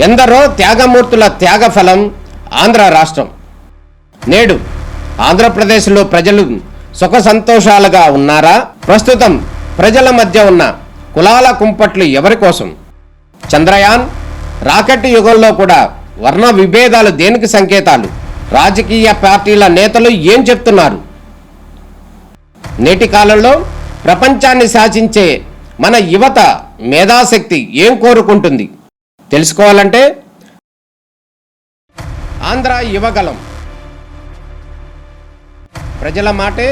ఎందరో త్యాగమూర్తుల త్యాగఫలం ఆంధ్ర రాష్ట్రం. నేడు ఆంధ్రప్రదేశ్లో ప్రజలు సుఖ సంతోషాలుగా ఉన్నారా? ప్రస్తుతం ప్రజల మధ్య ఉన్న కులాల కుంపట్లు ఎవరి కోసం? చంద్రయాన్ రాకెట్ యుగంలో కూడా వర్ణ విభేదాలు దేనికి సంకేతాలు? రాజకీయ పార్టీల నేతలు ఏం చెప్తున్నారు? నేటి కాలంలో ప్రపంచాన్ని శాసించే మన యువత మేధాశక్తి ఏం కోరుకుంటుంది? తెలుసుకోవాలంటే ఆంధ్ర యువగలం. ప్రజల మాటే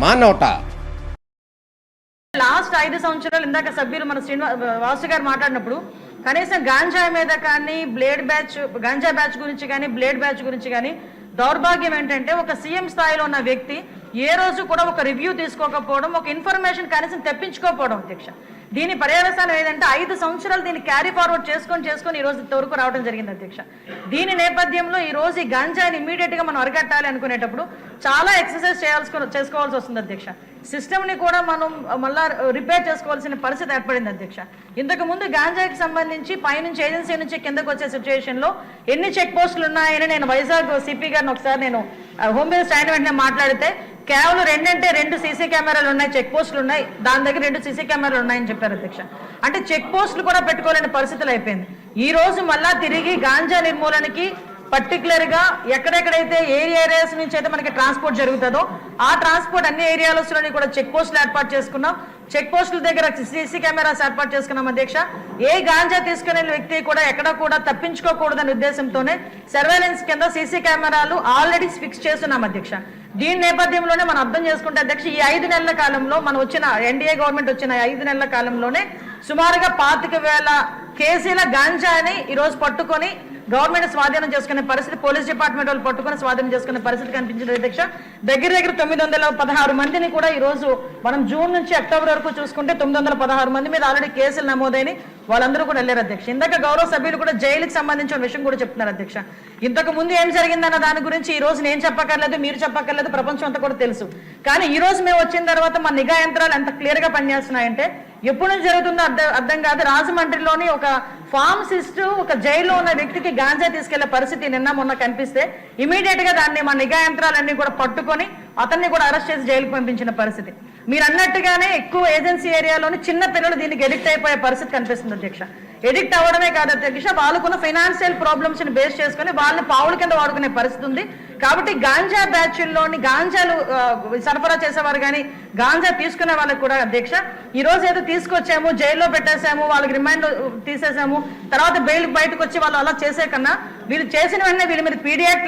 మా నోట. లాస్ట్ 5 సంవత్సరాలు ఇందాక సభ్యులు మన వాసు గారు మాట్లాడినప్పుడు కనీసం గాంజా మీద కానీ గాంజా బ్యాచ్ గురించి కానీ బ్లేడ్ బ్యాచ్ గురించి కానీ దౌర్భాగ్యం ఏంటంటే ఒక సీఎం స్థాయిలో ఉన్న వ్యక్తి ఏ రోజు కూడా ఒక రివ్యూ తీసుకోకపోవడం, ఒక ఇన్ఫర్మేషన్ కనీసం తెప్పించుకోకపోవడం అధ్యక్ష. దీని పర్యవసానం ఏదంటే 5 సంవత్సరాలు దీన్ని క్యారీ ఫార్వర్డ్ చేసుకొని ఈ రోజు ఇంతవరకు రావడం జరిగింది అధ్యక్ష. దీని నేపథ్యంలో ఈ రోజు ఈ గాంజాని ఇమీడియట్ గా మనం అరికట్టాలి అనుకునేటప్పుడు చాలా ఎక్సర్సైజ్ చేసుకోవాల్సి వస్తుంది అధ్యక్ష. సిస్టమ్ని కూడా మనం మళ్ళా రిపేర్ చేసుకోవాల్సిన పరిస్థితి ఏర్పడింది అధ్యక్ష. ఇంతకు ముందు గాంజాకి సంబంధించి పైనుంచి ఏజెన్సీ నుంచి కిందకు వచ్చే సిచ్యువేషన్లో ఎన్ని చెక్ పోస్టులు ఉన్నాయని నేను వైజాగ్ సిపి గారిని ఒకసారి నేను హోమ్ మినిస్టర్ అయిన వెంటనే మాట్లాడితే కేవలం 2 సీసీ కెమెరాలు ఉన్నాయి, చెక్ పోస్టులు ఉన్నాయి, దాని దగ్గర 2 సీసీ కెమెరాలు ఉన్నాయని చెప్పారు అధ్యక్ష. అంటే చెక్ పోస్టులు కూడా పెట్టుకోలేని పరిస్థితులు అయిపోయింది. ఈ రోజు మళ్ళా తిరిగి గాంజా నిర్మూలనకి పర్టికులర్గా ఎక్కడెక్కడైతే ఏరియాస్ నుంచి అయితే మనకి ట్రాన్స్పోర్ట్ జరుగుతుందో ఆ ట్రాన్స్పోర్ట్ అన్ని ఏరియాలలోని కూడా చెక్ పోస్టులు ఏర్పాటు చేసుకున్నాం. చెక్ పోస్టుల దగ్గర సీసీ కెమెరాస్ ఏర్పాటు చేసుకున్నాం అధ్యక్ష. ఏ గాంజా తీసుకునే వ్యక్తి కూడా ఎక్కడ కూడా తప్పించుకోకూడదనే ఉద్దేశంతోనే సర్వేలెన్స్ కింద సీసీ కెమెరాలు ఆల్రెడీ ఫిక్స్ చేస్తున్నాం అధ్యక్ష. దీని నేపథ్యంలోనే మనం అర్థం చేసుకుంటే అధ్యక్ష, ఈ 5 నెలల కాలంలో మనం వచ్చిన ఎన్డీఏ గవర్నమెంట్ వచ్చిన 5 నెలల కాలంలోనే సుమారుగా 25,000 కేజీల గాంజాని ఈరోజు పట్టుకొని గవర్నమెంట్ స్వాధీనం చేసుకునే పరిస్థితి, పోలీస్ డిపార్ట్మెంట్ వాళ్ళు పట్టుకొని స్వాధీనం చేసుకునే పరిస్థితి కనిపించింది అధ్యక్ష. దగ్గర 916 మందిని కూడా ఈ రోజు మనం జూన్ నుంచి అక్టోబర్ వరకు చూసుకుంటే 916 మంది మీద ఆల్రెడీ కేసులు నమోదైన వాళ్ళందరూ కూడా వెళ్ళారు అధ్యక్ష. ఇందాక గౌరవ సభ్యులు కూడా జైలుకి సంబంధించిన విషయం కూడా చెప్తున్నారు అధ్యక్ష. ఇంతకు ముందు ఏం జరిగిందన్న దాని గురించి ఈ రోజు నేను చెప్పక్కర్లేదు, మీరు చెప్పక్కర్లేదు, ప్రపంచం అంతా కూడా తెలుసు. కానీ ఈ రోజు మేము వచ్చిన తర్వాత మన నిఘా యంత్రాలు ఎంత క్లియర్ గా పనిచేస్తున్నాయంటే ఎప్పుడు నుంచి జరుగుతుందో అర్థం కాదు. రాజమండ్రిలోని ఒక ఫార్మసిస్ట్ ఒక జైల్లో ఉన్న వ్యక్తికి గాంజా తీసుకెళ్లే పరిస్థితి నిన్న మొన్న కనిపిస్తే ఇమీడియట్ గా దాన్ని మా నిఘా యంత్రాలన్నీ కూడా పట్టుకొని అతన్ని కూడా అరెస్ట్ చేసి జైలుకు పంపించిన పరిస్థితి. మీరు అన్నట్టుగానే ఎక్కువ ఏజెన్సీ ఏరియాలోని చిన్న పిల్లలు దీనికి ఎడిక్ట్ అయిపోయే పరిస్థితి కనిపిస్తుంది అధ్యక్ష. ఎడిక్ట్ అవ్వడమే కాదు అధ్యక్ష, వాళ్ళకున్న ఫైనాన్షియల్ ప్రాబ్లమ్స్ ని బేస్ చేసుకుని వాళ్ళని పావుల కింద వాడుకునే పరిస్థితి ఉంది. కాబట్టి గాంజా బ్యాచ్ల్లోని గాంజాలు సరఫరా చేసేవారు కానీ గాంజా తీసుకునే వాళ్ళకి కూడా అధ్యక్ష ఈ రోజు ఏదో తీసుకొచ్చాము, జైల్లో పెట్టేసాము, వాళ్ళకి రిమైండ్ తీసేసాము, తర్వాత బెయిల్ బయటకు వచ్చి వాళ్ళు అలా చేసే కన్నా వీళ్ళు చేసిన వెంటనే వీళ్ళ మీద పీడియాక్ట్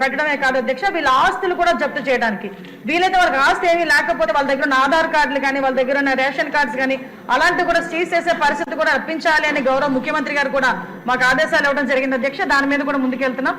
పెట్టడమే కాదు అధ్యక్ష, వీళ్ళ ఆస్తులు కూడా జప్తు చేయడానికి వీలైతే వాళ్ళకి ఆస్తి ఏమీ లేకపోతే వాళ్ళ దగ్గర ఉన్న ఆధార్ కార్డులు కానీ వాళ్ళ దగ్గర ఉన్న రేషన్ కార్డ్స్ కానీ అలాంటివి కూడా సీజ్ చేసే పరిస్థితి కూడా రప్పించాలి అని గౌరవ ముఖ్యమంత్రి గారు కూడా మాకు ఆదేశాలు ఇవ్వడం జరిగింది అధ్యక్ష. దాని మీద కూడా ముందుకెళ్తున్నాం.